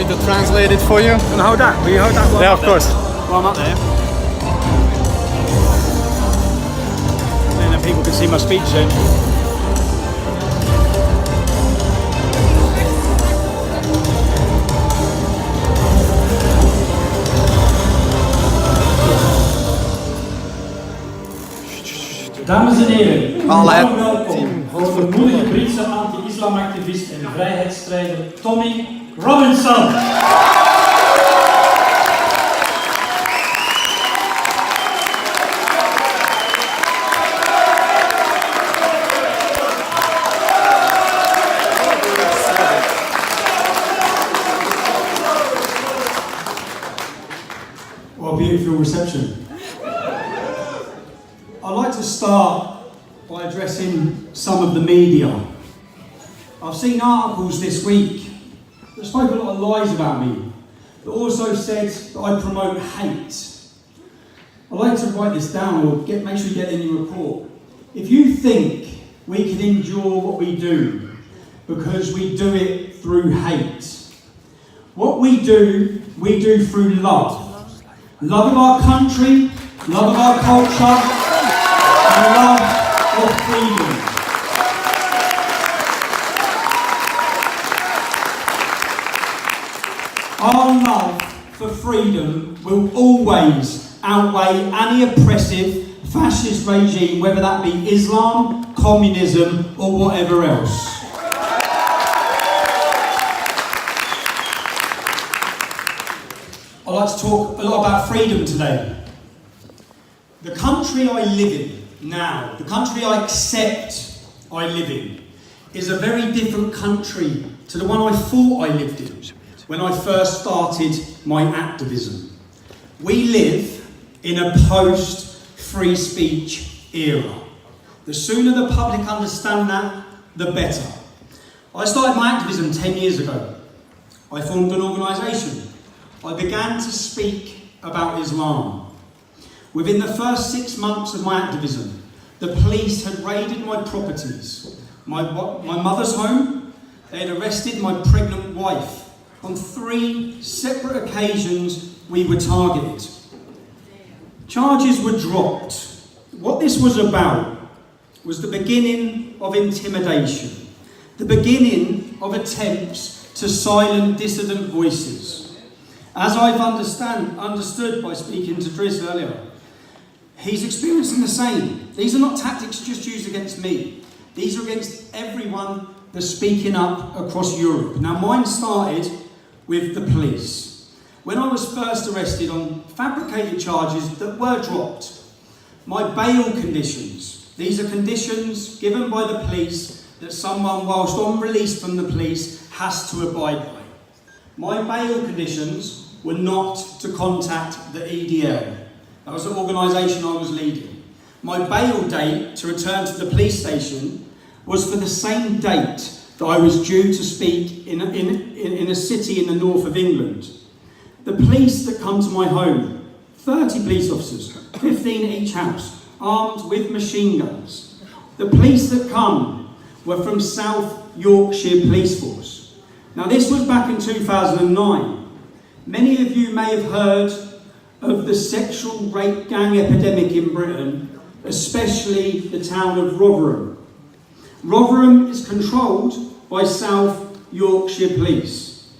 me to translate it for you? And hold that. Will you hold that one? Yeah, of course. While I'm up there. And then people can see my speech soon. Dames en heren, Alle welkom voor de moedige Britse anti-islamactivist en vrijheidsstrijder Tommy Robinson. What a beautiful reception. I'd like to start by addressing some of the media. I've seen articles this week that spoke a lot of lies about me, that also said that I promote hate. I'd like to write this down or make sure you get it in your report. If you think we can endure what we do because we do it through hate, what we do through love. Love of our country, love of our culture, and love of freedom. Our love for freedom will always outweigh any oppressive fascist regime, whether that be Islam, communism, or whatever else. I'd like to talk a lot about freedom today. The country I live in now, the country I accept I live in, is a very different country to the one I thought I lived in when I first started my activism. We live in a post-free speech era. The sooner the public understand that, the better. I started my activism 10 years ago. I formed an organisation. I began to speak about Islam. Within the first 6 months of my activism, the police had raided my properties, my mother's home. They had arrested my pregnant wife. On 3 separate occasions, we were targeted. Charges were dropped. What this was about was the beginning of intimidation, the beginning of attempts to silence dissident voices. As I've understood by speaking to Driss earlier, he's experiencing the same. These are not tactics just used against me. These are against everyone that's speaking up across Europe. Now, mine started with the police. When I was first arrested on fabricated charges that were dropped, my bail conditions, these are conditions given by the police that someone, whilst on release from the police, has to abide by. My bail conditions were not to contact the EDL. That was the organisation I was leading. My bail date to return to the police station was for the same date that I was due to speak in a city in the north of England. The police that come to my home, 30 police officers, 15 at each house, armed with machine guns. The police that come were from South Yorkshire Police Force. Now, this was back in 2009. Many of you may have heard of the sexual rape gang epidemic in Britain, especially the town of Rotherham. Rotherham is controlled by South Yorkshire Police.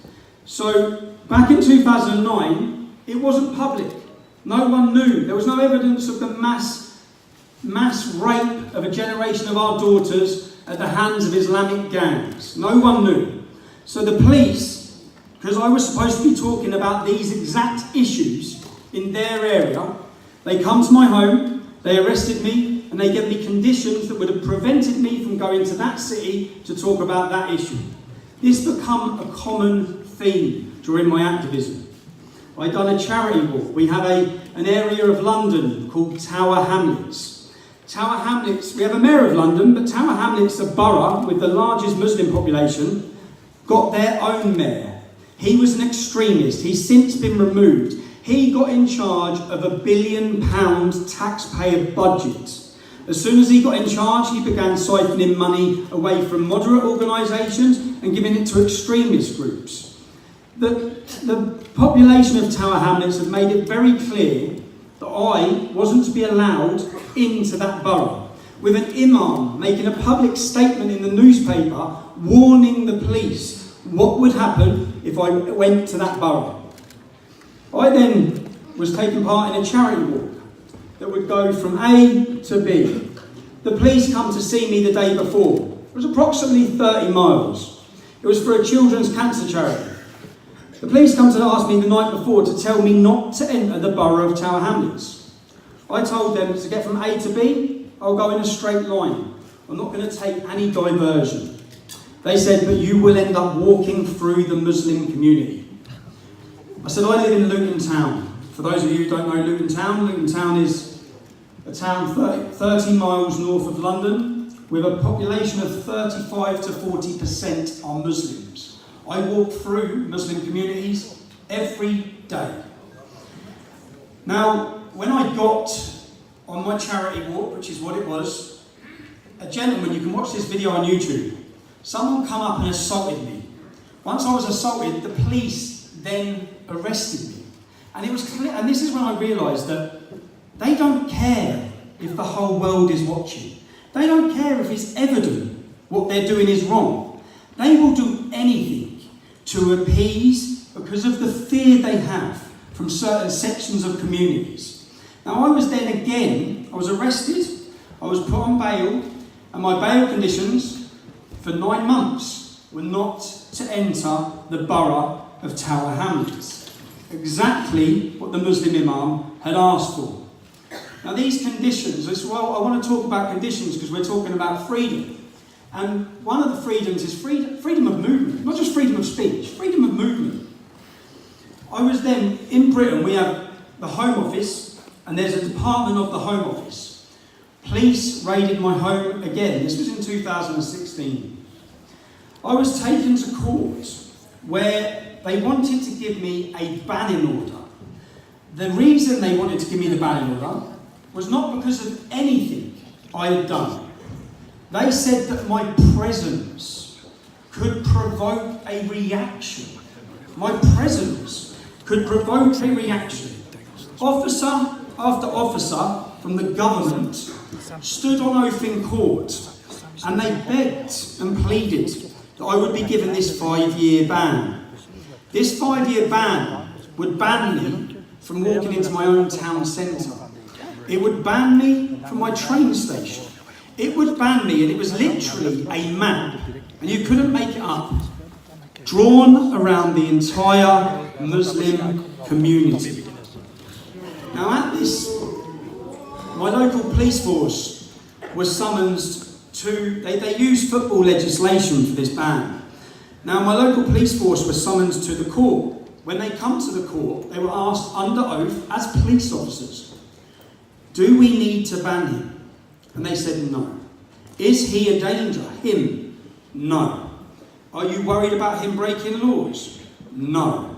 So, back in 2009, it wasn't public. No one knew. There was no evidence of the mass rape of a generation of our daughters at the hands of Islamic gangs. No one knew. So the police, because I was supposed to be talking about these exact issues in their area, they come to my home, they arrested me, and they gave me conditions that would have prevented me from going to that city to talk about that issue. This became a common theme during my activism. I'd done a charity walk. We have an area of London called Tower Hamlets. Tower Hamlets, we have a mayor of London, but Tower Hamlets, a borough with the largest Muslim population, got their own mayor. He was an extremist. He's since been removed. He got in charge of £1 billion taxpayer budget. As soon as he got in charge, he began siphoning money away from moderate organisations and giving it to extremist groups. The population of Tower Hamlets had made it very clear that I wasn't to be allowed into that borough, with an imam making a public statement in the newspaper warning the police what would happen if I went to that borough. I then was taking part in a charity walk that would go from A to B. The police come to see me the day before. It was approximately 30 miles. It was for a children's cancer charity. The police come to ask me the night before to tell me not to enter the borough of Tower Hamlets. I told them to get from A to B, I'll go in a straight line. I'm not going to take any diversion. They said, but you will end up walking through the Muslim community. I said, I live in Luton Town. For those of you who don't know Luton Town is a town 30 miles north of London with a population of 35 to 40% are Muslims. I walk through Muslim communities every day. Now, when I got on my charity walk, which is what it was, a gentleman, you can watch this video on YouTube, someone come up and assaulted me. Once I was assaulted, the police then arrested me. And it was clear, and this is when I realised that they don't care if the whole world is watching. They don't care if it's evident what they're doing is wrong. They will do anything to appease because of the fear they have from certain sections of communities. Now I was arrested, I was put on bail, and my bail conditions for 9 months were not to enter the borough of Tower Hamlets. Exactly what the Muslim Imam had asked for. Now these conditions, I want to talk about conditions because we're talking about freedom. And one of the freedoms is freedom of movement, not just freedom of speech, freedom of movement. I was then, in Britain, we have the Home Office, and there's a department of the Home Office. Police raided my home again. This was in 2016. I was taken to court where they wanted to give me a banning order. The reason they wanted to give me the banning order was not because of anything I had done. They said that my presence could provoke a reaction. My presence could provoke a reaction. Officer after officer from the government stood on oath in court, and they begged and pleaded that I would be given this 5-year ban. This 5-year ban would ban me from walking into my own town centre. It would ban me from my train station. It would ban me, and it was literally a map, and you couldn't make it up, drawn around the entire Muslim community. Now at this, my local police force was summoned to, they used football legislation for this ban. Now my local police force was summoned to the court. When they come to the court, they were asked under oath as police officers, do we need to ban him? And they said no. Is he a danger? Him? No. Are you worried about him breaking laws? No.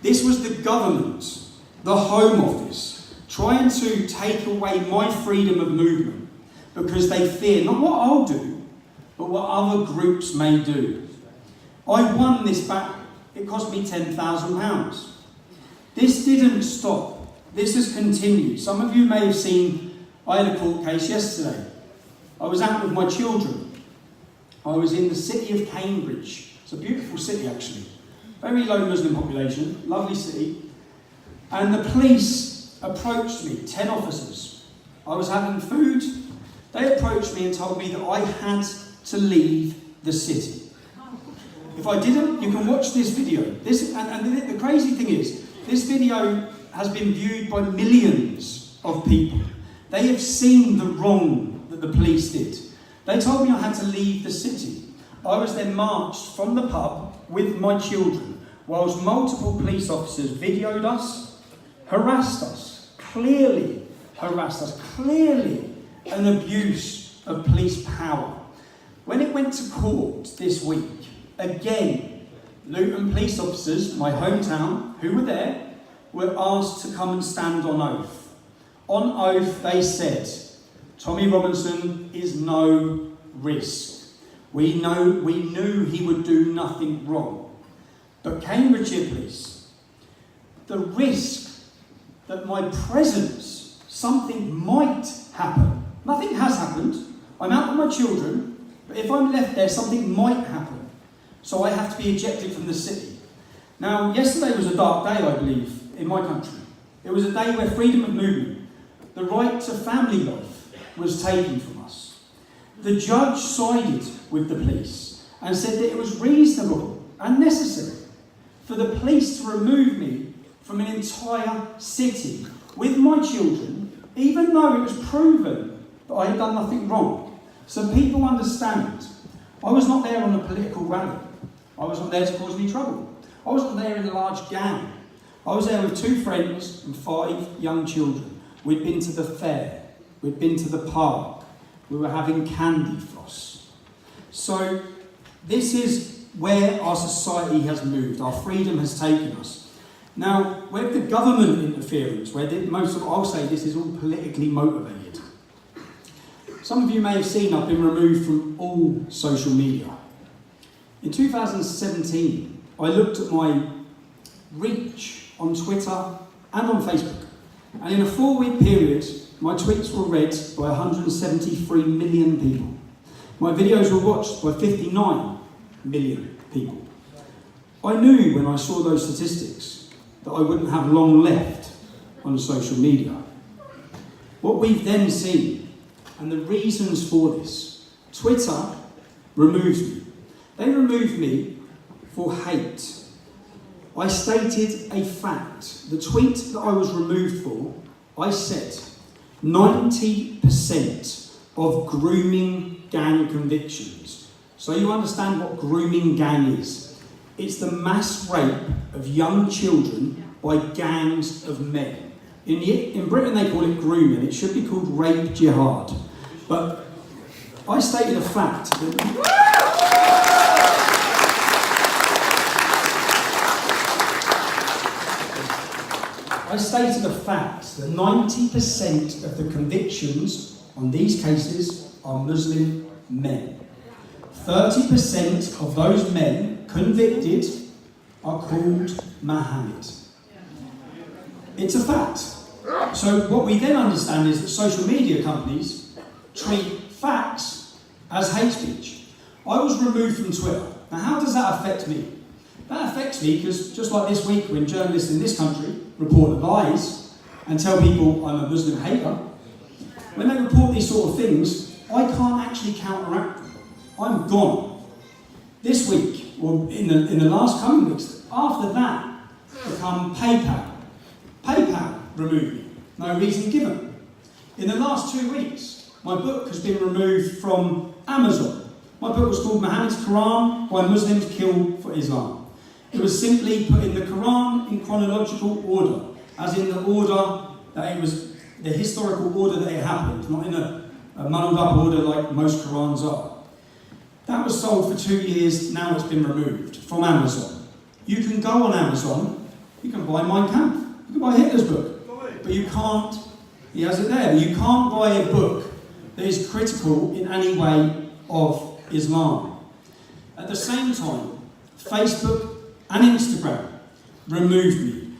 This was the government, the Home Office, trying to take away my freedom of movement because they fear not what I'll do, but what other groups may do. I won this battle. It cost me £10,000. This didn't stop. This has continued. Some of you may have seen, I had a court case yesterday. I was out with my children. I was in the city of Cambridge. It's a beautiful city actually. Very low Muslim population, lovely city. And the police approached me, 10 officers. I was having food. They approached me and told me that I had to leave the city. If I didn't, you can watch this video. And the crazy thing is, this video has been viewed by millions of people. They have seen the wrong that the police did. They told me I had to leave the city. I was then marched from the pub with my children, whilst multiple police officers videoed us, harassed us, clearly an abuse of police power. When it went to court this week, again, Luton police officers, my hometown, who were there, were asked to come and stand on oath. On oath, they said, Tommy Robinson is no risk. We knew he would do nothing wrong. But Cambridgeshire Police, the risk that my presence, something might happen. Nothing has happened. I'm out with my children, but if I'm left there, something might happen. So I have to be ejected from the city. Now, yesterday was a dark day, I believe, in my country. It was a day where freedom of movement, the right to family life, was taken from us. The judge sided with the police and said that it was reasonable and necessary for the police to remove me from an entire city with my children, even though it was proven that I had done nothing wrong. So people understand. I was not there on a political rally. I wasn't there to cause any trouble. I wasn't there in a large gang. I was there with 2 friends and 5 young children. We'd been to the fair. We'd been to the park. We were having candy floss. So this is where our society has moved. Our freedom has taken us. Now, with the government interference, where I'll say this is all politically motivated. Some of you may have seen I've been removed from all social media. In 2017, I looked at my reach on Twitter and on Facebook. And in a 4-week period, my tweets were read by 173 million people. My videos were watched by 59 million people. I knew when I saw those statistics that I wouldn't have long left on social media. What we've then seen, and the reasons for this, Twitter removed me. They removed me for hate. I stated a fact. The tweet that I was removed for, I said 90% of grooming gang convictions. So you understand what grooming gang is. It's the mass rape of young children by gangs of men. In Britain they call it grooming. It should be called rape jihad. But I stated a fact that I stated a fact that 90% of the convictions on these cases are Muslim men. 30% of those men convicted are called Mohammed. It's a fact. So what we then understand is that social media companies treat facts as hate speech. I was removed from Twitter. Now how does that affect me? That affects me because just like this week when journalists in this country report lies and tell people I'm a Muslim hater, when they report these sort of things, I can't actually counteract them. I'm gone. This week, or in the last coming weeks, after that, become PayPal. PayPal removed me. No reason given. In the last 2 weeks, my book has been removed from Amazon. My book was called Muhammad's Quran, Why Muslims Kill for Islam. It was simply put in the Quran in chronological order, as in the order that it was, the historical order that it happened, not in a muddled up order like most Qurans are. That was sold for 2 years, now it's been removed from Amazon. You can go on Amazon, you can buy Mein Kampf, you can buy Hitler's book, but you can't, he has it there, but you can't buy a book that is critical in any way of Islam. At the same time, Facebook and Instagram removed me.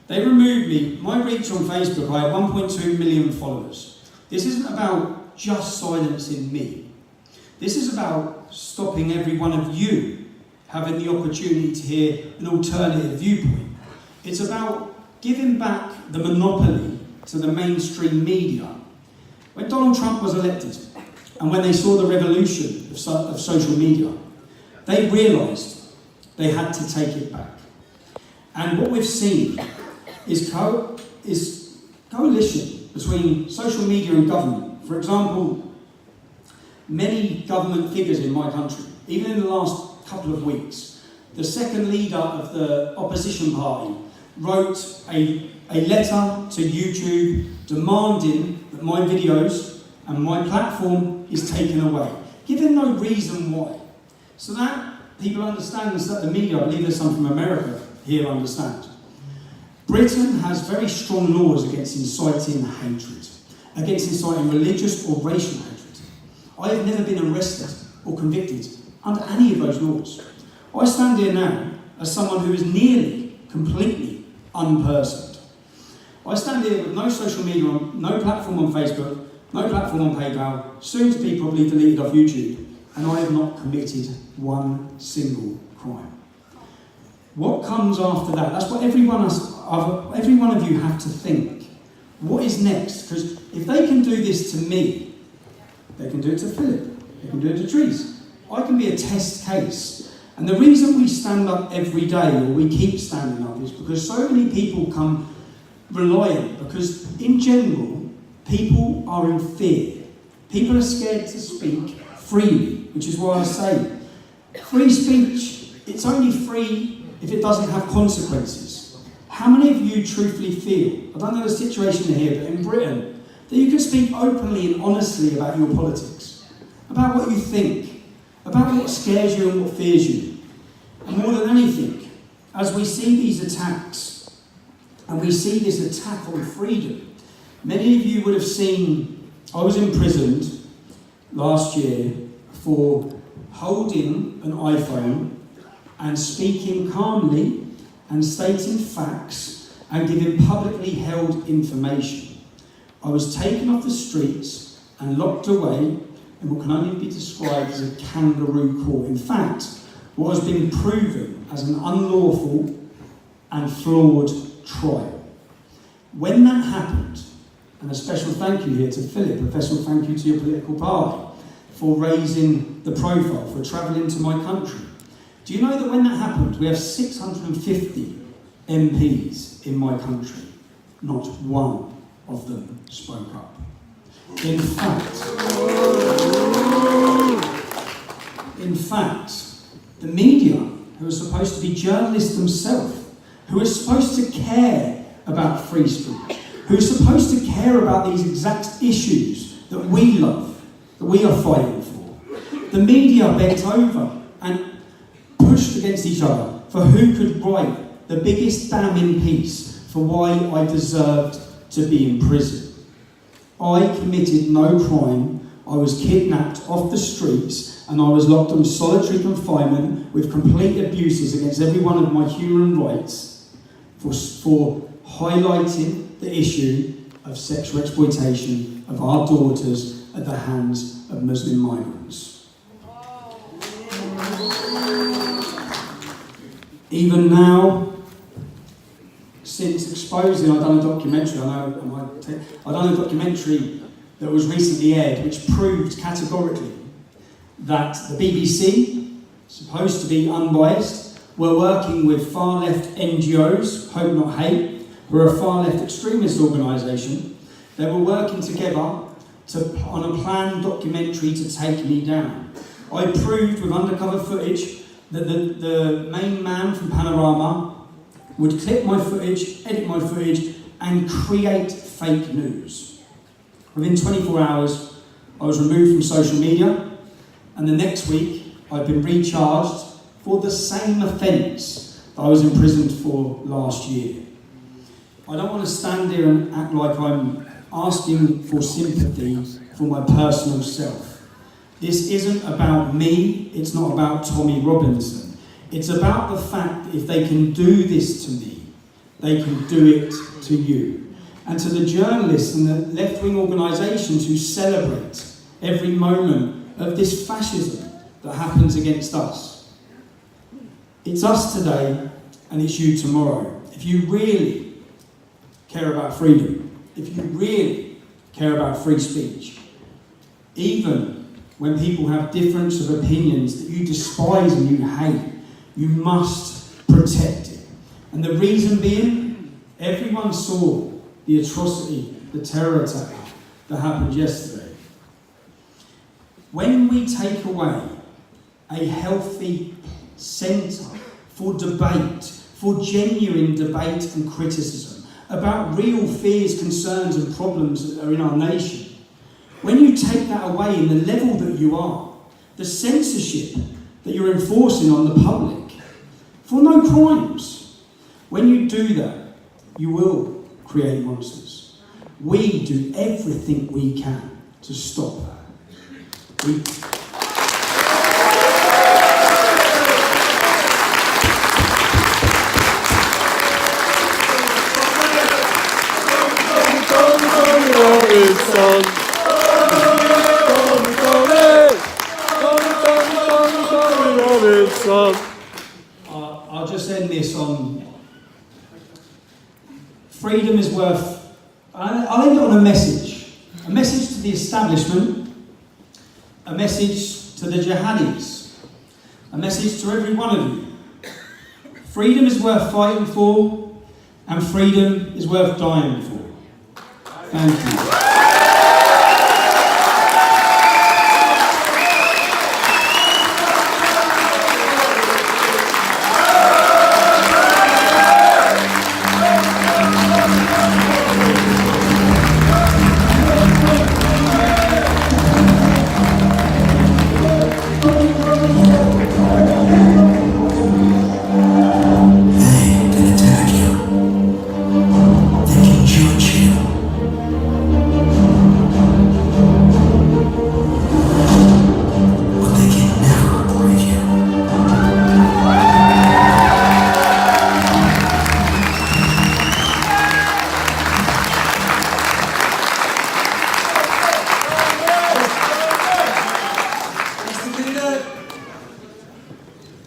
They removed me. My reach on Facebook, I have 1.2 million followers. This isn't about just silencing me. This is about stopping every one of you having the opportunity to hear an alternative viewpoint. It's about giving back the monopoly to the mainstream media. When Donald Trump was elected, and when they saw the revolution of social media, they realised they had to take it back. And what we've seen is coalition between social media and government. For example, many government figures in my country, even in the last couple of weeks, the second leader of the opposition party wrote a letter to YouTube demanding that my videos and my platform is taken away, giving no reason why. So that people understand, that the media, I believe there's some from America here, understand. Britain has very strong laws against inciting hatred, against inciting religious or racial hatred. I have never been arrested or convicted under any of those laws. I stand here now as someone who is nearly completely unpersoned. I stand here with no social media, no platform on Facebook, no platform on PayPal, soon to be probably deleted off YouTube, and I have not committed one single crime. What comes after that? That's what every one of you have to think. What is next? Because if they can do this to me, they can do it to Philip, they can do it to Trees. I can be a test case. And the reason we stand up every day, or we keep standing up, is because so many people come reliant, because in general, people are in fear. People are scared to speak freely, which is why I say, free speech, it's only free if it doesn't have consequences. How many of you truthfully feel, I don't know the situation here, but in Britain, that you can speak openly and honestly about your politics, about what you think, about what scares you and what fears you? And more than anything, as we see these attacks, and we see this attack on freedom, many of you would have seen, I was imprisoned last year for holding an iPhone and speaking calmly and stating facts and giving publicly held information. I was taken off the streets and locked away in what can only be described as a kangaroo court. In fact, what has been proven as an unlawful and flawed trial. When that happened, and a special thank you here to Philip, a special thank you to your political party for raising the profile, for travelling to my country. Do you know that when that happened, we have 650 MPs in my country? Not one of them spoke up. In fact, the media, who are supposed to be journalists themselves, who are supposed to care about free speech, who are supposed to care about these exact issues that we love, that we are fighting for. The media bent over and pushed against each other for who could write the biggest damning piece for why I deserved to be in prison. I committed no crime. I was kidnapped off the streets and I was locked in solitary confinement with complete abuses against every one of my human rights for highlighting the issue of sexual exploitation of our daughters at the hands of Muslim migrants. Even now, since exposing, I've done a documentary, that was recently aired, which proved categorically that the BBC, supposed to be unbiased, were working with far-left NGOs, Hope Not Hate, who are a far-left extremist organisation. They were working together on a planned documentary to take me down. I proved with undercover footage that the main man from Panorama would clip my footage, edit my footage, and create fake news. Within 24 hours, I was removed from social media, and the next week, I've been recharged for the same offence that I was imprisoned for last year. I don't want to stand here and act like I'm asking for sympathy for my personal self. This isn't about me, it's not about Tommy Robinson. It's about the fact that if they can do this to me, they can do it to you. And to the journalists and the left-wing organisations who celebrate every moment of this fascism that happens against us. It's us today and it's you tomorrow. If you really care about freedom, if you really care about free speech, even when people have difference of opinions that you despise and you hate, you must protect it. And the reason being, everyone saw the atrocity, the terror attack that happened yesterday. When we take away a healthy centre for debate, for genuine debate and criticism about real fears, concerns and problems that are in our nation, when you take that away in the level that you are, the censorship that you're enforcing on the public for no crimes, when you do that, you will create monsters. We do everything we can to stop that. Robinson. I'll just end this on freedom is worth. I'll end it on a message to the establishment, a message to the jihadis, a message to every one of you. Freedom is worth fighting for, and freedom is worth dying for. Thank you.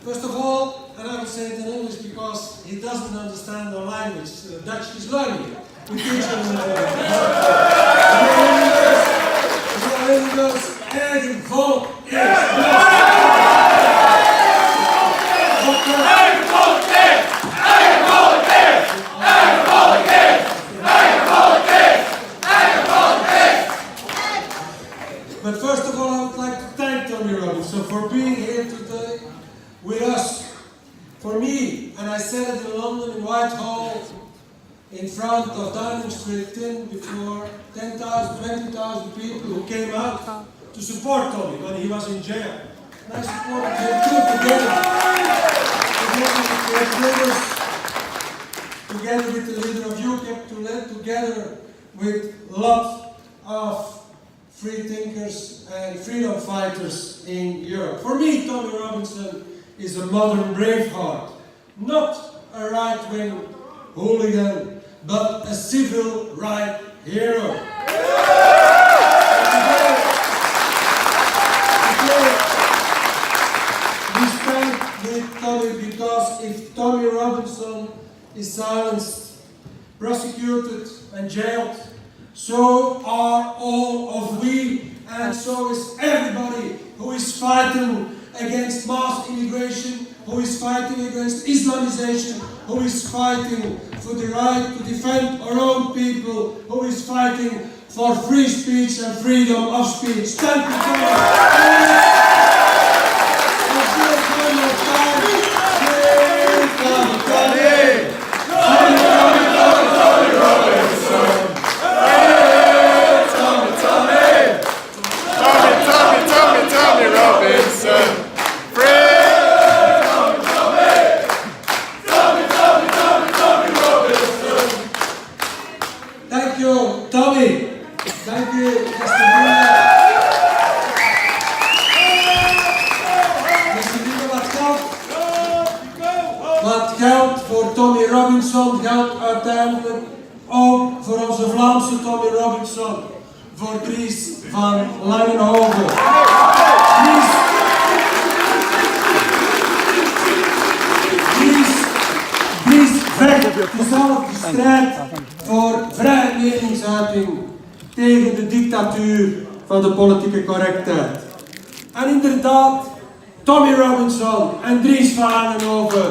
First of all, and I will say it in English because he doesn't understand our language. Dutch is learning. We teach him in English. Eigen volk But first of all, I would like to thank Tommy Robinson for being here today with us. For me, and I said it in London, in Whitehall, in front of Downing Street 10 before, 10,000, 20,000 people who came out to support Tommy when he was in jail. And I supported him together with the leader of UKIP, together with lots of free thinkers and freedom fighters in Europe. For me, Tommy Robinson is a modern braveheart, not a right-wing hooligan, but a civil right hero. We stand with Tommy because if Tommy Robinson is silenced, prosecuted and jailed, so are all of we, and so is everybody who is fighting against mass immigration, who is fighting against Islamization, who is fighting for the right to defend our own people, who is fighting for free speech and freedom of speech. Thank you very much. Thank you, Tommy. Thank you, Mr. Bina. Mr. Bina, wat geldt voor Tommy Robinson, geldt uiteindelijk ook voor onze Vlaamse Tommy Robinson, voor Dries van Langenhoven. Dries vecht dezelfde strijd voor vrije meningsuiting tegen de dictatuur van de politieke correctheid. En inderdaad, Tommy Robinson en Dries van Langenhoven